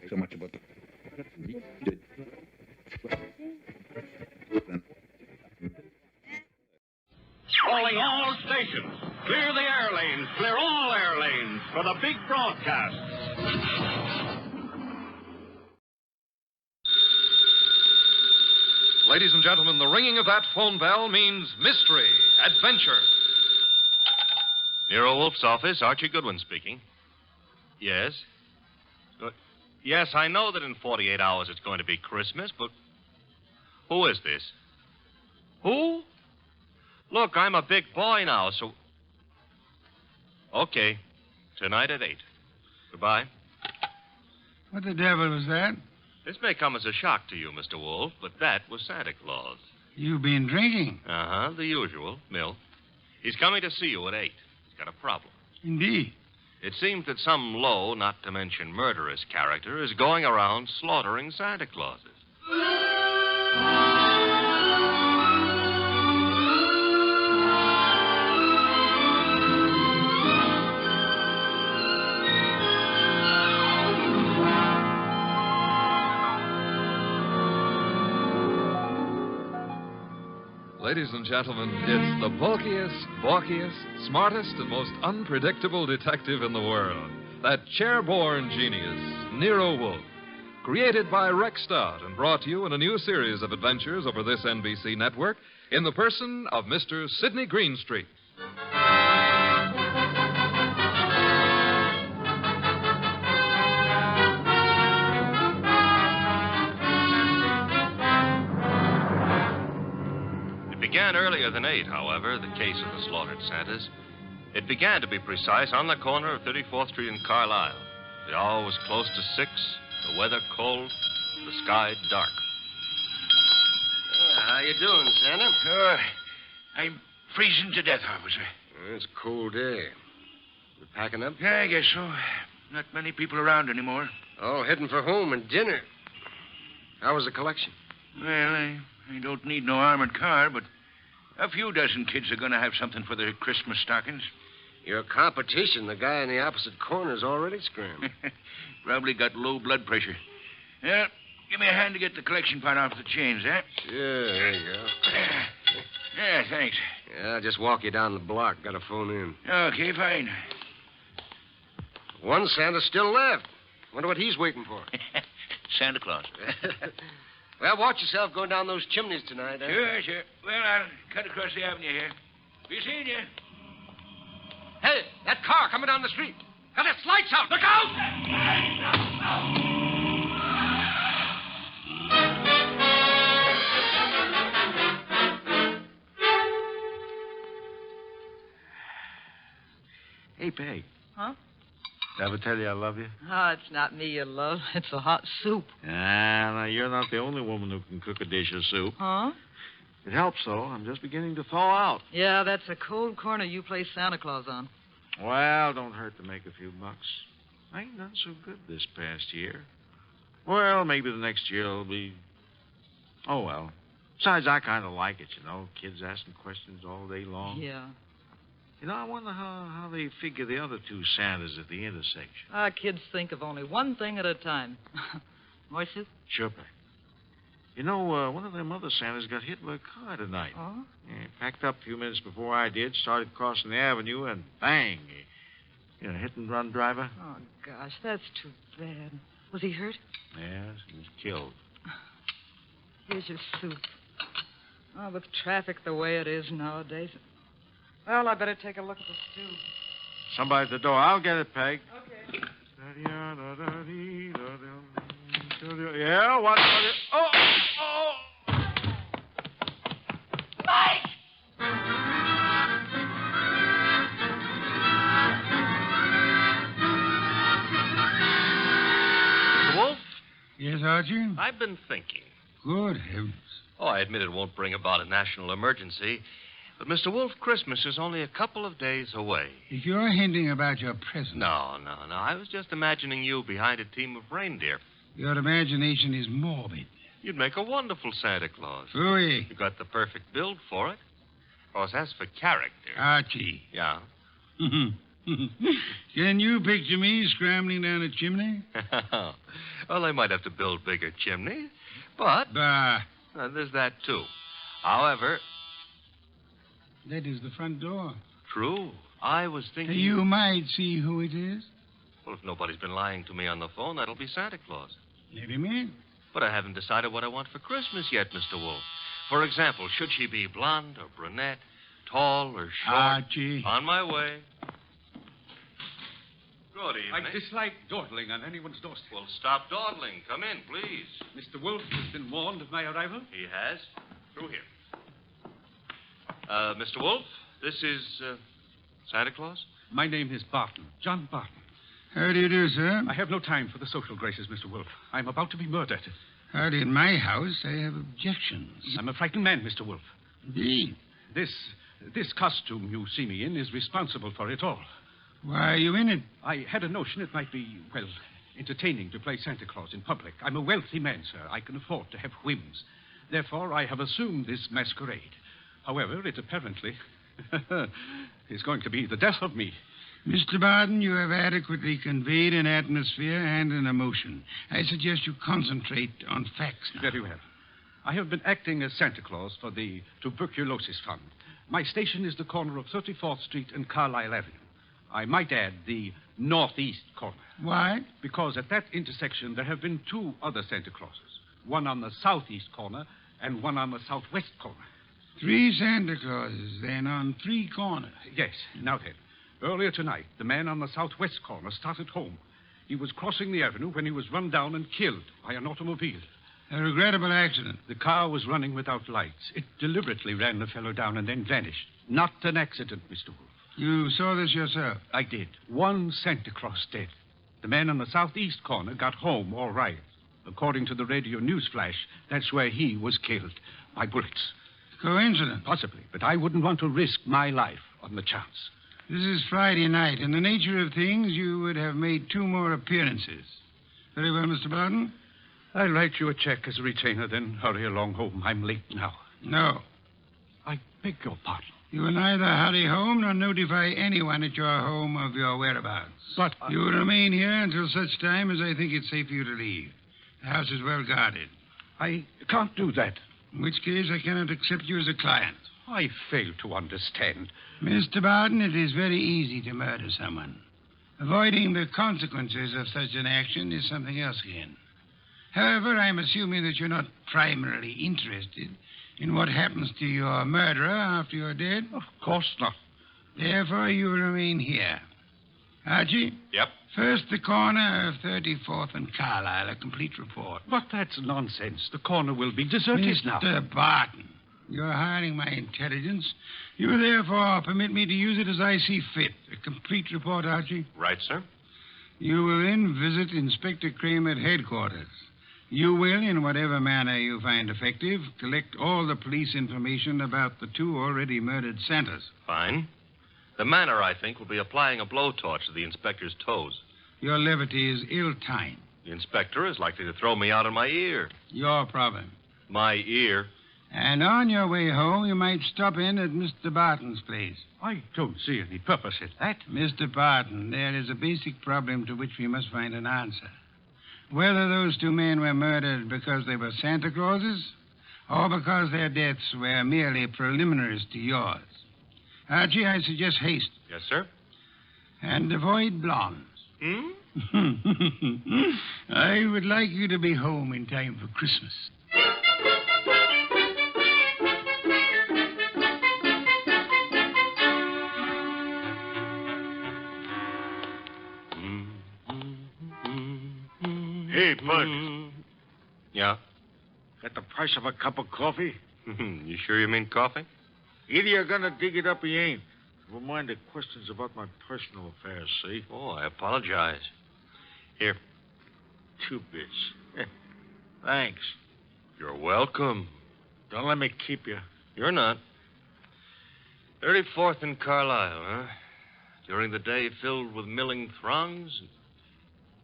So much about Calling all stations. Clear the air lanes. Clear all air lanes for the big broadcast. Ladies and gentlemen, the ringing of that phone bell means mystery, adventure. Nero Wolfe's office, Archie Goodwin speaking. Yes? Yes, I know that in 48 hours it's going to be Christmas, but who is this? Who? Look, I'm a big boy now, so... Okay. Tonight at 8. Goodbye. What the devil was that? This may come as a shock to you, Mr. Wolfe, but that was Santa Claus. You've been drinking. Uh-huh, the usual, milk. He's coming to see you at 8. He's got a problem. Indeed. It seems that some low, not to mention murderous character is going around slaughtering Santa Clauses. Ladies and gentlemen, it's the bulkiest, balkiest, smartest, and most unpredictable detective in the world. That chair-born genius, Nero Wolfe. Created by Rex Stout and brought to you in a new series of adventures over this NBC network in the person of Mr. Sidney Greenstreet. Began earlier than 8, however, the case of the slaughtered Santas. It began, to be precise, on the corner of 34th Street and Carlisle. The hour was close to 6, the weather cold, the sky dark. How you doing, Santa? I'm freezing to death, officer. It's a cold day. You packing up? Yeah, I guess so. Not many people around anymore. Oh, heading for home and dinner. How was the collection? Well, I don't need no armored car, but a few dozen kids are going to have something for their Christmas stockings. Your competition, the guy in the opposite corner, is already scrammed. Probably got low blood pressure. Yeah, give me a hand to get the collection pot off the chains, eh? Sure, there you go. Yeah, thanks. Yeah, I'll just walk you down the block. Got a phone in. Okay, fine. One Santa still left. Wonder what he's waiting for. Santa Claus. Well, watch yourself going down those chimneys tonight, eh? Sure. Well, I'll cut across the avenue here. Be seeing you. Hey, that car coming down the street. Got its lights out. Look out! Hey, Peg. Huh? Did I ever tell you I love you? Oh, it's not me you love. It's a hot soup. Now, you're not the only woman who can cook a dish of soup. Huh? It helps, though. I'm just beginning to thaw out. Yeah, that's a cold corner you play Santa Claus on. Well, don't hurt to make a few bucks. I ain't done so good this past year. Well, maybe the next year will be... Oh, well. Besides, I kind of like it, you know. Kids asking questions all day long. Yeah. You know, I wonder how they figure the other two Santas at the intersection. Our kids think of only one thing at a time. More soup? Sure, Peg. You know, one of them other Santas got hit by a car tonight. Oh? Yeah, packed up a few minutes before I did, started crossing the avenue, and bang! You know, hit-and-run driver. Oh, gosh, that's too bad. Was he hurt? Yes, he was killed. Here's your soup. Oh, with traffic the way it is nowadays. Well, I better take a look at the stew. Somebody at the door. I'll get it, Peg. Okay. Yeah, what? Oh! Mike! Wolfe? Yes, Archie? I've been thinking. Good heavens. Oh, I admit it won't bring about a national emergency. But, Mr. Wolfe, Christmas is only a couple of days away. If you're hinting about your present... No. I was just imagining you behind a team of reindeer. Your imagination is morbid. You'd make a wonderful Santa Claus. Ooh. You got the perfect build for it. Of course, as for character... Archie. Yeah? Can you picture me scrambling down a chimney? Well, they might have to build bigger chimneys, but Bah. there's that, too. However, That is the front door. true, I was thinking... You might see who it is. Well, if nobody's been lying to me on the phone, that'll be Santa Claus. Let him in. But I haven't decided what I want for Christmas yet, Mr. Wolfe. For example, should she be blonde or brunette, tall or short? Archie. On my way. Good I evening. dislike dawdling on anyone's doorstep. Well, stop dawdling. Come in, please. Mr. Wolfe has been warned of my arrival. He has. Through here. Mr. Wolfe, this is Santa Claus? My name is Barton, John Barton. How do you do, sir? I have no time for the social graces, Mr. Wolfe. I'm about to be murdered. Howdy, in my house, I have objections. I'm a frightened man, Mr. Wolfe. Indeed. This costume you see me in is responsible for it all. Why are you in it? I had a notion it might be, well, entertaining to play Santa Claus in public. I'm a wealthy man, sir. I can afford to have whims. Therefore, I have assumed this masquerade. However, it apparently is going to be the death of me. Mr. Barton, you have adequately conveyed an atmosphere and an emotion. I suggest you concentrate on facts now. Very well. I have been acting as Santa Claus for the Tuberculosis Fund. My station is the corner of 34th Street and Carlisle Avenue. I might add the northeast corner. Why? Because at that intersection there have been two other Santa Clauses. One on the southeast corner and one on the southwest corner. 3 Santa Clauses, then, on 3 corners. Yes. Now then, earlier tonight, the man on the southwest corner started home. He was crossing the avenue when he was run down and killed by an automobile. A regrettable accident. The car was running without lights. It deliberately ran the fellow down and then vanished. Not an accident, Mr. Wolfe. You saw this yourself? I did. One Santa Claus dead. The man on the southeast corner got home all right. According to the radio news flash, that's where he was killed by bullets. Coincidence? Possibly, but I wouldn't want to risk my life on the chance. This is Friday night. In the nature of things, you would have made 2 more appearances. Very well, Mr. Barton. I'll write you a check as a retainer, then hurry along home. I'm late now. No. I beg your pardon. You will neither hurry home nor notify anyone at your home of your whereabouts. But You will remain here until such time as I think it's safe for you to leave. The house is well guarded. I can't do that. In which case, I cannot accept you as a client. I fail to understand. Mr. Barton, it is very easy to murder someone. Avoiding the consequences of such an action is something else again. However, I'm assuming that you're not primarily interested in what happens to your murderer after you're dead. Of course not. Therefore, you will remain here. Archie? Yep. First, the corner of 34th and Carlisle. A complete report. But that's nonsense. The corner will be deserted now. Mr. Barton, you're hiring my intelligence. You therefore permit me to use it as I see fit. A complete report, Archie. Right, sir. You will then visit Inspector Kramer at headquarters. You will, in whatever manner you find effective, collect all the police information about the 2 already murdered Santas. Fine. The manner, I think, will be applying a blowtorch to the inspector's toes. Your levity is ill-timed. The inspector is likely to throw me out of my ear. Your problem. My ear? And on your way home, you might stop in at Mr. Barton's place. I don't see any purpose in that. Mr. Barton, there is a basic problem to which we must find an answer. Whether those 2 men were murdered because they were Santa Clauses or because their deaths were merely preliminaries to yours. Archie, I suggest haste. Yes, sir. And avoid blondes. Hmm? I would like you to be home in time for Christmas. Hey, Bud. Yeah? Got the price of a cup of coffee? You sure you mean coffee? Either you're gonna dig it up or you ain't. Never mind the questions about my personal affairs, see? Oh, I apologize. Here. 2 bits. Thanks. You're welcome. Don't let me keep you. You're not. 34th and Carlisle, huh? During the day filled with milling throngs.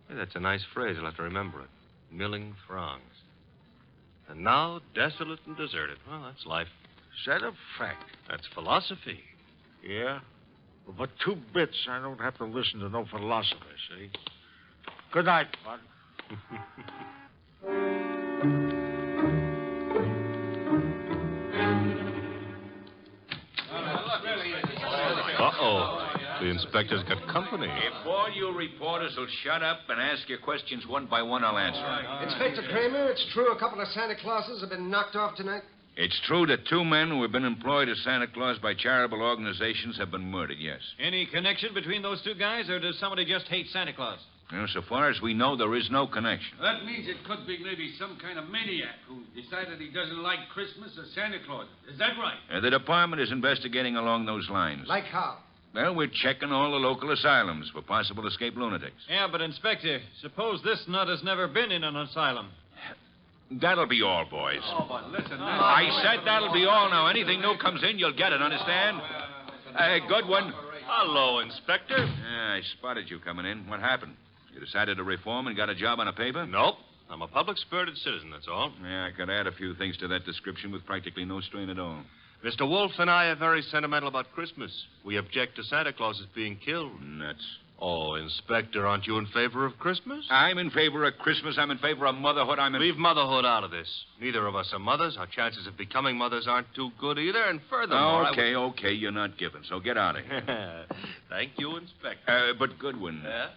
Hey, that's a nice phrase. I'll have to remember it. Milling throngs. And now desolate and deserted. Well, that's life. Is that a fact? That's philosophy. Yeah? For 2 bits, I don't have to listen to no philosopher, see? Good night, Bud. Uh-oh. The inspector's got company. If all you reporters will shut up and ask your questions one by one, I'll answer them. Inspector Kramer, it's true a couple of Santa Clauses have been knocked off tonight? It's true that 2 men who have been employed as Santa Claus by charitable organizations have been murdered, yes. Any connection between those 2 guys, or does somebody just hate Santa Claus? Well, so far as we know, there is no connection. That means it could be maybe some kind of maniac who decided he doesn't like Christmas or Santa Claus. Is that right? The department is investigating along those lines. Like how? Well, we're checking all the local asylums for possible escaped lunatics. Yeah, but, Inspector, suppose this nut has never been in an asylum. That'll be all, boys. Oh, but listen, I said that'll be all now. Anything new comes in, you'll get it, understand? Good one. Hello, Inspector. Yeah, I spotted you coming in. What happened? You decided to reform and got a job on a paper? Nope. I'm a public-spirited citizen, that's all. Yeah, I could add a few things to that description with practically no strain at all. Mr. Wolfe and I are very sentimental about Christmas. We object to Santa Claus being killed. Nuts. Oh, Inspector, aren't you in favor of Christmas? I'm in favor of Christmas. I'm in favor of motherhood. Leave motherhood out of this. Neither of us are mothers. Our chances of becoming mothers aren't too good either. And furthermore, Okay, you're not giving, so get out of here. Thank you, Inspector. But Goodwin, Yeah?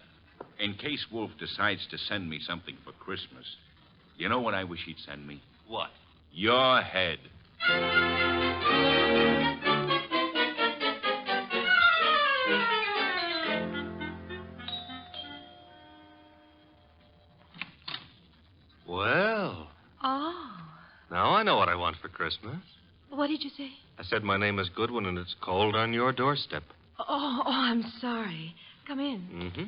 in case Wolfe decides to send me something for Christmas, you know what I wish he'd send me? What? Your head. Well, now I know what I want for Christmas. What did you say? I said my name is Goodwin, and it's cold on your doorstep. Oh, I'm sorry. Come in. Mm-hmm.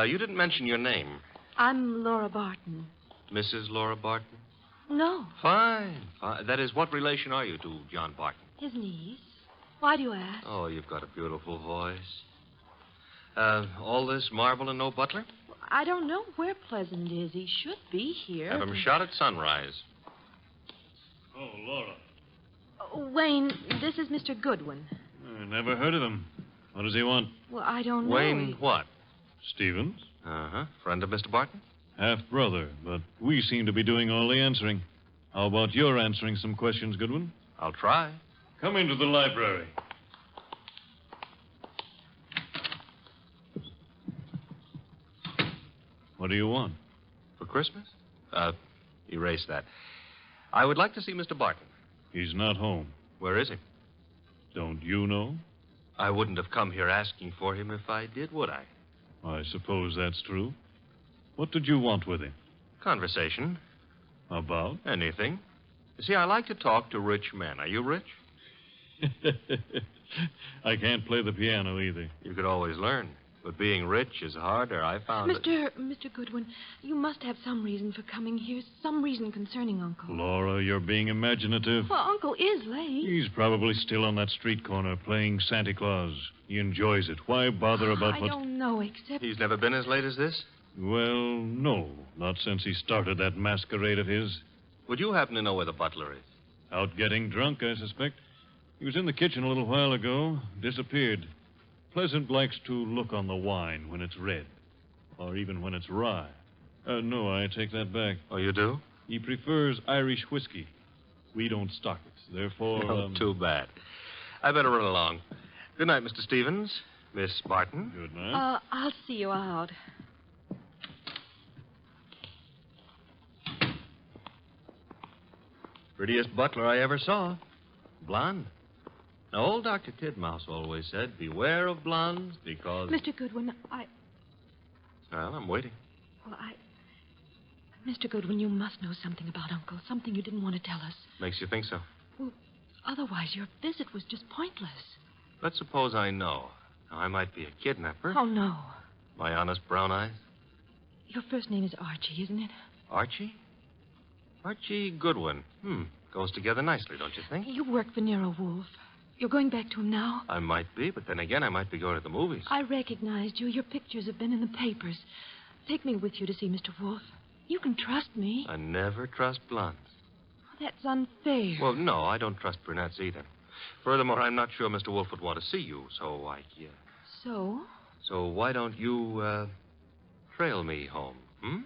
You didn't mention your name. I'm Laura Barton. Mrs. Laura Barton? No, Fine. That is, what relation are you to John Barton? his niece. Why do you ask? Oh, you've got a beautiful voice. All this marble and no butler? I don't know where Pleasant is. He should be here. Have him shot at sunrise. Oh, Laura. Wayne, this is Mr. Goodwin. I never heard of him. What does he want? Well, I don't know. Wayne what? Stevens? Uh-huh. Friend of Mr. Barton? Half-brother, but we seem to be doing all the answering. How about your answering some questions, Goodwin? I'll try. Come into the library. What do you want? For Christmas? Erase that. I would like to see Mr. Barton. He's not home. Where is he? Don't you know? I wouldn't have come here asking for him if I did, would I? I suppose that's true. What did you want with him? Conversation. About? Anything. You see, I like to talk to rich men. Are you rich? I can't play the piano either. You could always learn. But being rich is harder, I found it. Mr. Goodwin, you must have some reason for coming here, some reason concerning Uncle. Laura, you're being imaginative. Well, Uncle is late. He's probably still on that street corner playing Santa Claus. He enjoys it. Why bother about I don't know, except... He's never been as late as this? Well, no. Not since he started that masquerade of his. Would you happen to know where the butler is? Out getting drunk, I suspect. He was in the kitchen a little while ago. Disappeared. Pleasant likes to look on the wine when it's red. Or even when it's rye. No, I take that back. Oh, you do? He prefers Irish whiskey. We don't stock it. Therefore... Oh, too bad. I better run along. Good night, Mr. Stevens. Miss Barton. Good night. I'll see you out. Prettiest butler I ever saw. Blonde. Now, old Dr. Tidmouse always said, beware of blondes because... Mr. Goodwin, Well, I'm waiting. Mr. Goodwin, you must know something about Uncle, something you didn't want to tell us. Makes you think so? Well, otherwise your visit was just pointless. Let's suppose I know. Now, I might be a kidnapper. Oh, no. My honest brown eyes. Your first name is Archie, isn't it? Archie? Archie Goodwin. Goes together nicely, don't you think? You work for Nero, Wolfe. You're going back to him now? I might be, but then again, I might be going to the movies. I recognized you. Your pictures have been in the papers. Take me with you to see Mr. Wolfe. You can trust me. I never trust blondes. That's unfair. Well, no, I don't trust brunettes either. Furthermore, I'm not sure Mr. Wolfe would want to see you, so So? So why don't you, trail me home, hmm?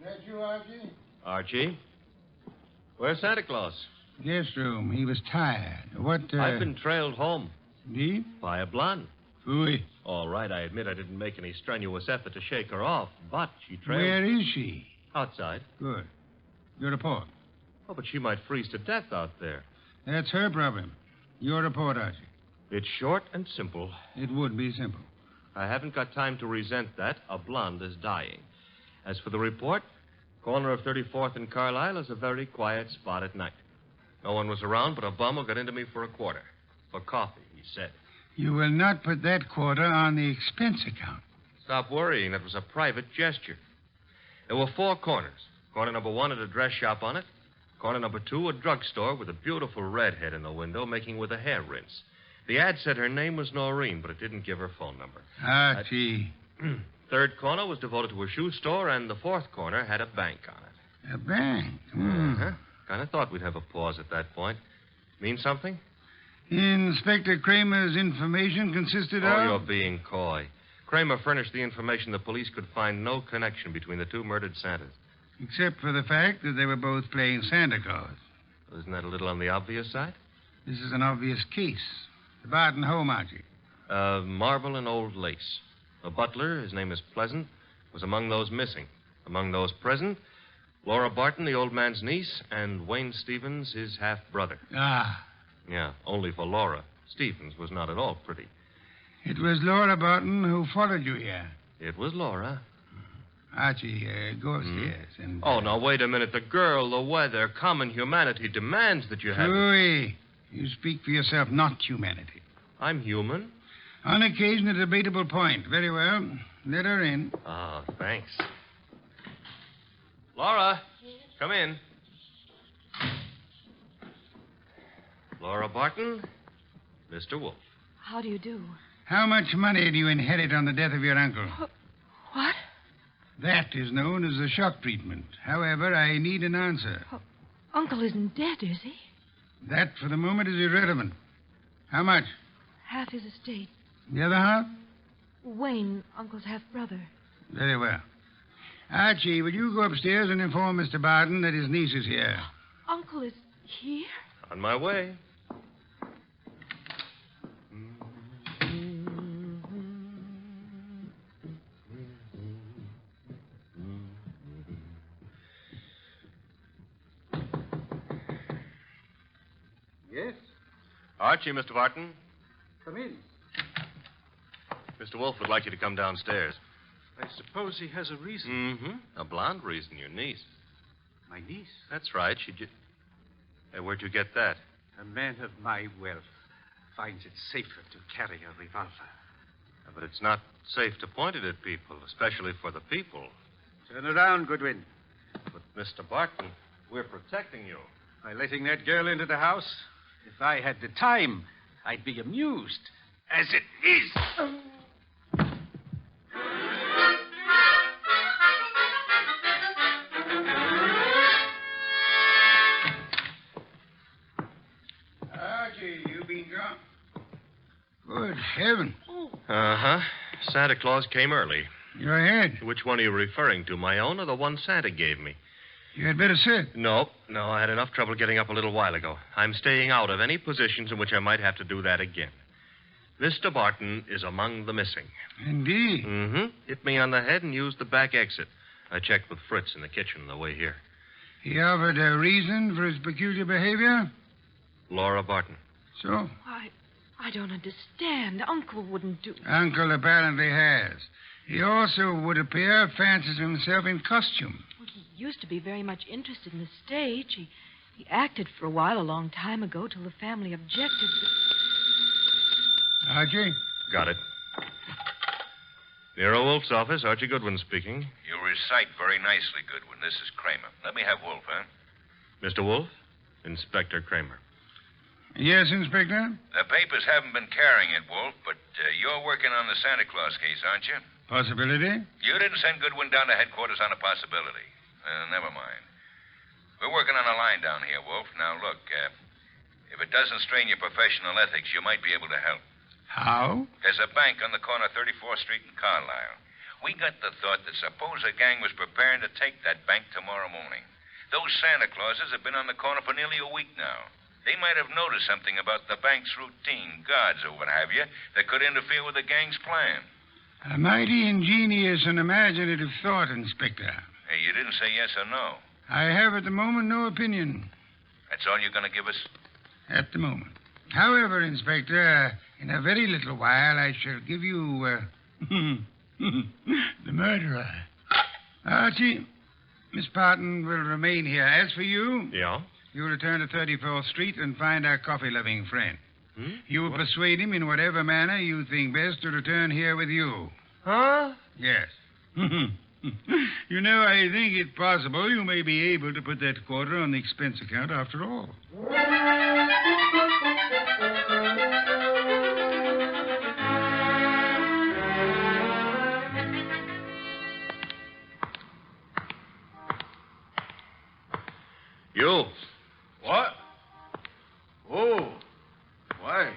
That you, Archie? Archie? Where's Santa Claus? Guest room. He was tired. What, I've been trailed home. Indeed? By a blonde. Phooey. All right, I admit I didn't make any strenuous effort to shake her off, but she trailed... Where is she? Outside. Good. Your report. Oh, but she might freeze to death out there. That's her problem. Your report, Archie. It's short and simple. It would be simple. I haven't got time to resent that. A blonde is dying. As for the report, corner of 34th and Carlisle is a very quiet spot at night. No one was around but a bum who got into me for a quarter. For coffee, he said. You will not put that quarter on the expense account. Stop worrying. That was a private gesture. There were 4 corners. Corner number 1 had a dress shop on it. Corner number 2, a drugstore with a beautiful redhead in the window making with a hair rinse. The ad said her name was Noreen, but it didn't give her phone number. Archie. 3rd corner was devoted to a shoe store, and the 4th corner had a bank on it. A bank? Uh-huh. Kind of thought we'd have a pause at that point. Mean something? Inspector Kramer's information consisted of... Oh, you're being coy. Kramer furnished the information the police could find no connection between the 2 murdered Santas. Except for the fact that they were both playing Santa Claus. Isn't that a little on the obvious side? This is an obvious case. The Barton home, Archie. Marble and old lace. A butler, his name is Pleasant, was among those missing. Among those present, Laura Barton, the old man's niece, and Wayne Stevens, his half-brother. Ah. Yeah, only for Laura. Stevens was not at all pretty. It was Laura Barton who followed you here. It was Laura. Archie, go upstairs and... Oh, now, wait a minute. The girl, the weather, common humanity demands that you have... Louis, you speak for yourself, not humanity. I'm human. On occasion, a debatable point. Very well. Let her in. Oh, thanks. Laura, come in. Laura Barton, Mr. Wolfe. How do you do? How much money do you inherit on the death of your uncle? What? That is known as the shock treatment. However, I need an answer. Uncle isn't dead, is he? That, for the moment, is irrelevant. How much? Half his estate. The other half? Wayne, Uncle's half-brother. Very well. Archie, will you go upstairs and inform Mr. Barton that his niece is here? Uncle is here? On my way. Yes? Archie, Mr. Barton. Come in. Mr. Wolfe would like you to come downstairs. I suppose he has a reason. Mm-hmm. A blonde reason, your niece. My niece? That's right. Hey, where'd you get that? A man of my wealth finds it safer to carry a revolver. But it's not safe to point it at people, especially for the people. Turn around, Goodwin. But, Mr. Barton, we're protecting you. By letting that girl into the house, if I had the time, I'd be amused. As it is... Archie, you been drunk? Good heaven. Uh-huh. Santa Claus came early. Your head. Which one are you referring to, my own or the one Santa gave me? You had better sit. No, I had enough trouble getting up a little while ago. I'm staying out of any positions in which I might have to do that again. Mr. Barton is among the missing. Indeed. Mm-hmm. Hit me on the head and used the back exit. I checked with Fritz in the kitchen on the way here. He offered a reason for his peculiar behavior? Laura Barton. So? I don't understand. Uncle wouldn't do... Uncle apparently has. He also, would appear, fancies himself in costume. Well, he used to be very much interested in the stage. He acted for a while a long time ago till the family objected. Archie? Got it. Nero Wolfe's office. Archie Goodwin speaking. You recite very nicely, Goodwin. This is Kramer. Let me have Wolfe, huh? Mr. Wolfe? Inspector Kramer. Yes, Inspector? The papers haven't been carrying it, Wolfe, but you're working on the Santa Claus case, aren't you? Possibility? You didn't send Goodwin down to headquarters on a possibility. Never mind. We're working on a line down here, Wolf. Now, look, if it doesn't strain your professional ethics, you might be able to help. How? There's a bank on the corner of 34th Street and Carlisle. We got the thought that suppose a gang was preparing to take that bank tomorrow morning. Those Santa Clauses have been on the corner for nearly a week now. They might have noticed something about the bank's routine, guards or what have you, that could interfere with the gang's plan. A mighty ingenious and imaginative thought, Inspector. Hey, you didn't say yes or no. I have at the moment no opinion. That's all you're going to give us? At the moment. However, Inspector, in a very little while I shall give you, the murderer. Archie, Miss Parton will remain here. As for you... Yeah? You return to 34th Street and find our coffee-loving friend. You will persuade him in whatever manner you think best to return here with you. Huh? Yes. You know, I think it possible you may be able to put that quarter on the expense account after all. You. What? Oh. Why,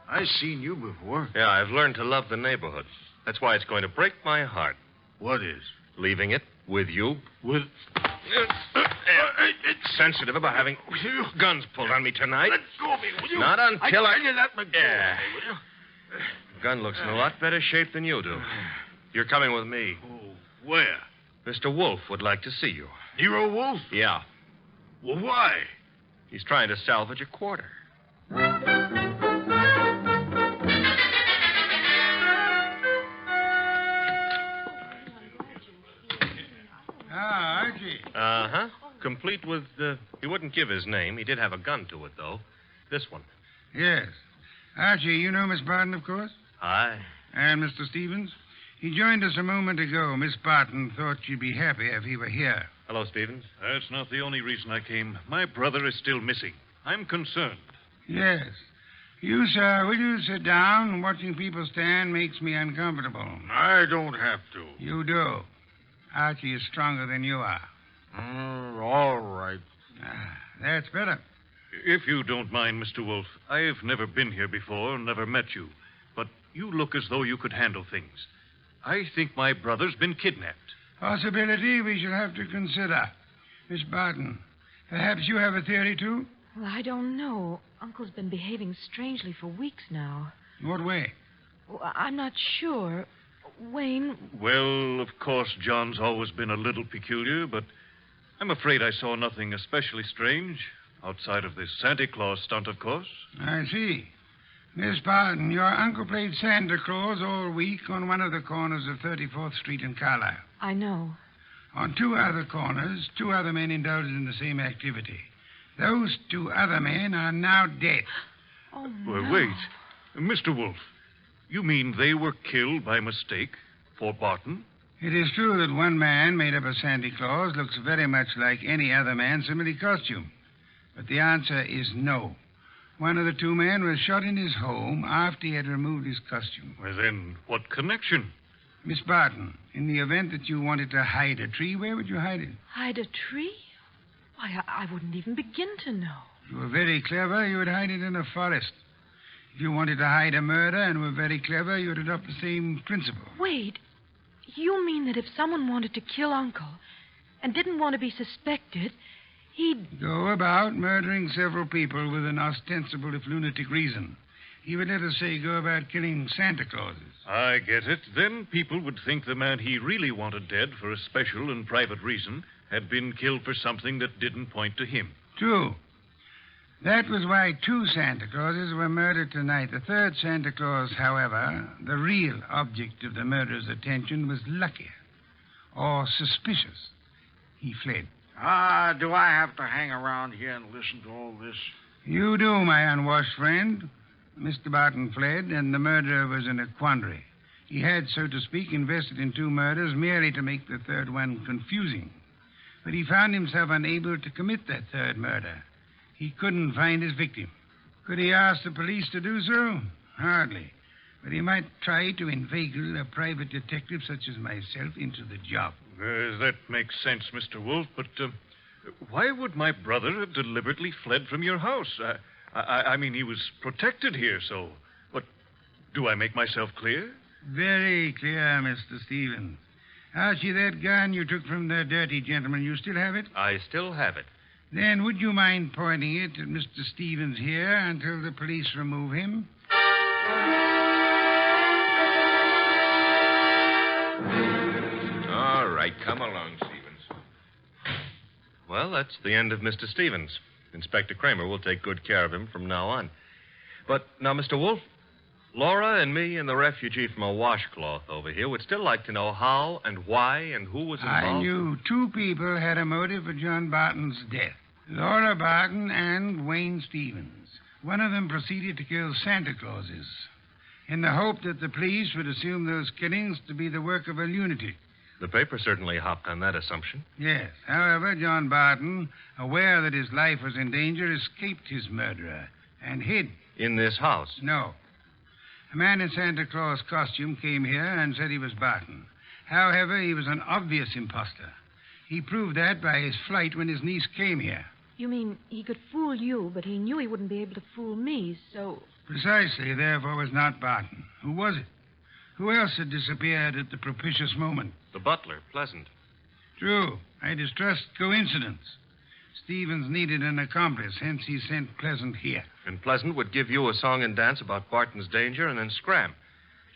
I've seen you before. Yeah, I've learned to love the neighborhood. That's why it's going to break my heart. What is? Leaving it with you. With... It's sensitive about having guns pulled on me tonight. Let go of me, will you? Not until I tell you that, let go Yeah. of me, will you? Gun looks in a lot better shape than you do. You're coming with me. Oh, where? Mr. Wolfe would like to see you. Nero Wolfe? Yeah. Well, why? He's trying to salvage a quarter. Archie. Uh-huh. Complete with, he wouldn't give his name. He did have a gun to it, though. This one. Yes. Archie, you know Miss Barton, of course? Hi. And Mr. Stevens? He joined us a moment ago. Miss Barton thought she'd be happy if he were here. Hello, Stevens. That's not the only reason I came. My brother is still missing. I'm concerned. Yes. You, sir, will you sit down? Watching people stand makes me uncomfortable. I don't have to. You do. Archie is stronger than you are. All right. That's better. If you don't mind, Mr. Wolfe, I've never been here before, never met you. But you look as though you could handle things. I think my brother's been kidnapped. Possibility we shall have to consider. Miss Barton, perhaps you have a theory, too? Well, I don't know. Uncle's been behaving strangely for weeks now. What way? Well, I'm not sure. Wayne... Well, of course, John's always been a little peculiar, but I'm afraid I saw nothing especially strange. Outside of this Santa Claus stunt, of course. I see. Miss Barton, your uncle played Santa Claus all week on one of the corners of 34th Street in Carlisle. I know. On two other corners, two other men indulged in the same activity. Those two other men are now dead. Oh, Well, no. wait. Mr. Wolfe, you mean they were killed by mistake for Barton? It is true that one man, made up of Santa Claus, looks very much like any other man similarly costumed. But the answer is no. One of the two men was shot in his home after he had removed his costume. Well, then, what connection? Miss Barton, in the event that you wanted to hide a tree, where would you hide it? Hide a tree? Why, I wouldn't even begin to know. If you were very clever, you would hide it in a forest. If you wanted to hide a murder and were very clever, you would adopt the same principle. Wait. You mean that if someone wanted to kill Uncle and didn't want to be suspected, he'd... Go about murdering several people with an ostensible, if lunatic, reason. He would, let us say, go about killing Santa Clauses. I get it. Then people would think the man he really wanted dead for a special and private reason had been killed for something that didn't point to him. True. That was why two Santa Clauses were murdered tonight. The third Santa Claus, however, the real object of the murderer's attention, was luckier or suspicious. He fled. Do I have to hang around here and listen to all this? You do, my unwashed friend. Mr. Barton fled, and the murderer was in a quandary. He had, so to speak, invested in two murders merely to make the third one confusing. But he found himself unable to commit that third murder. He couldn't find his victim. Could he ask the police to do so? Hardly. but he might try to inveigle a private detective such as myself into the job. That makes sense, Mr. Wolfe, but why would my brother have deliberately fled from your house? I mean, he was protected here, so... But do I make myself clear? Very clear, Mr. Stevens. Archie, that gun you took from the dirty gentleman, you still have it? I still have it. Then would you mind pointing it at Mr. Stevens here until the police remove him? All right, come along, Stevens. Well, that's the end of Mr. Stevens. Inspector Kramer will take good care of him from now on. But now, Mr. Wolfe, Laura and me and the refugee from a washcloth over here would still like to know how and why and who was involved. I knew two people had a motive for John Barton's death. Laura Barton and Wayne Stevens. One of them proceeded to kill Santa Clauses in the hope that the police would assume those killings to be the work of a lunatic. The paper certainly hopped on that assumption. Yes. However, John Barton, aware that his life was in danger, escaped his murderer and hid. In this house? No. A man in Santa Claus costume came here and said he was Barton. However, he was an obvious imposter. He proved that by his flight when his niece came here. You mean he could fool you, but he knew he wouldn't be able to fool me, so... Precisely, therefore, was not Barton. Who was it? Who else had disappeared at the propitious moment? The butler, Pleasant. True. I distrust coincidence. Stevens needed an accomplice, hence he sent Pleasant here. And Pleasant would give you a song and dance about Barton's danger and then scram.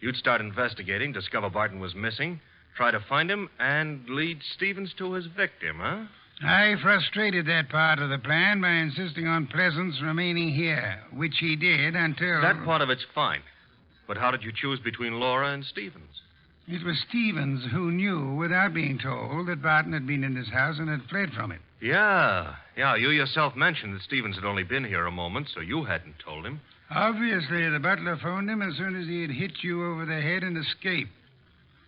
You'd start investigating, discover Barton was missing, try to find him, and lead Stevens to his victim, huh? I frustrated that part of the plan by insisting on Pleasant's remaining here, which he did until... That part of it's fine. But how did you choose between Laura and Stevens? It was Stevens who knew, without being told, that Barton had been in his house and had fled from it. Yeah. You yourself mentioned that Stevens had only been here a moment, so you hadn't told him. Obviously, the butler phoned him as soon as he had hit you over the head and escaped.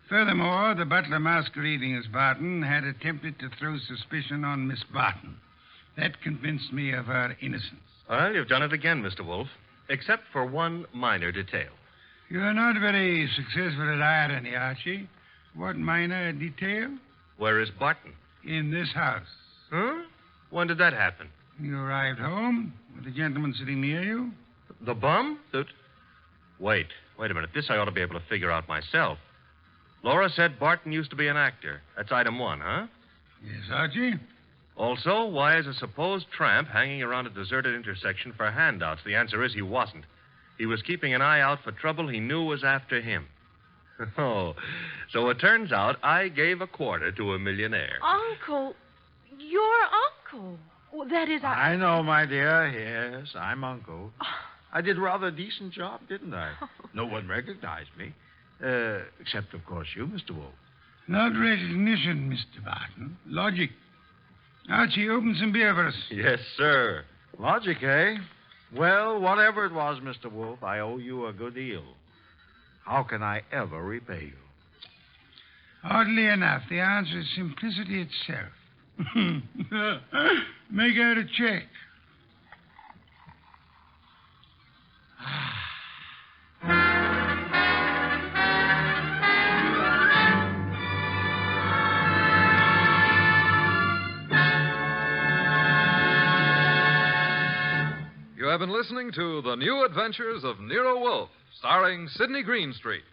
Furthermore, the butler masquerading as Barton had attempted to throw suspicion on Miss Barton. That convinced me of her innocence. Well, you've done it again, Mr. Wolfe, except for one minor detail. You're not very successful at irony, Archie. What minor detail? Where is Barton? In this house. Huh? When did that happen? You arrived home with the gentleman sitting near you. The bum? Wait a minute. This I ought to be able to figure out myself. Laura said Barton used to be an actor. That's item one, huh? Yes, Archie. Also, why is a supposed tramp hanging around a deserted intersection for handouts? The answer is he wasn't. He was keeping an eye out for trouble he knew was after him. Oh, so it turns out I gave a quarter to a millionaire. Uncle, your uncle. Well, that is... I know, my dear. Yes, I'm Uncle. I did rather a decent job, didn't I? No one recognized me. Except, of course, you, Mr. Wolfe. Not recognition, Mr. Barton. Logic. Archie, open some beer for us. Yes, sir. Logic, eh? Well, whatever it was, Mr. Wolfe, I owe you a good deal. How can I ever repay you? Oddly enough, the answer is simplicity itself. Make out a check. You have been listening to The New Adventures of Nero Wolfe, starring Sidney Greenstreet.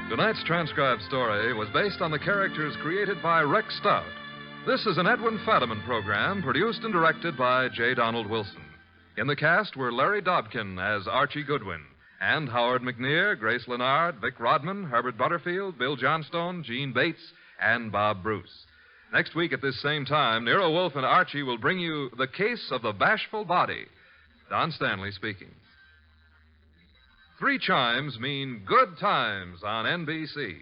Tonight's transcribed story was based on the characters created by Rex Stout. This is an Edwin Fadiman program produced and directed by J. Donald Wilson. In the cast were Larry Dobkin as Archie Goodwin, and Howard McNear, Grace Lennard, Vic Rodman, Herbert Butterfield, Bill Johnstone, Gene Bates, and Bob Bruce. Next week at this same time, Nero Wolfe and Archie will bring you The Case of the Bashful Body. Don Stanley speaking. 3 chimes mean good times on NBC.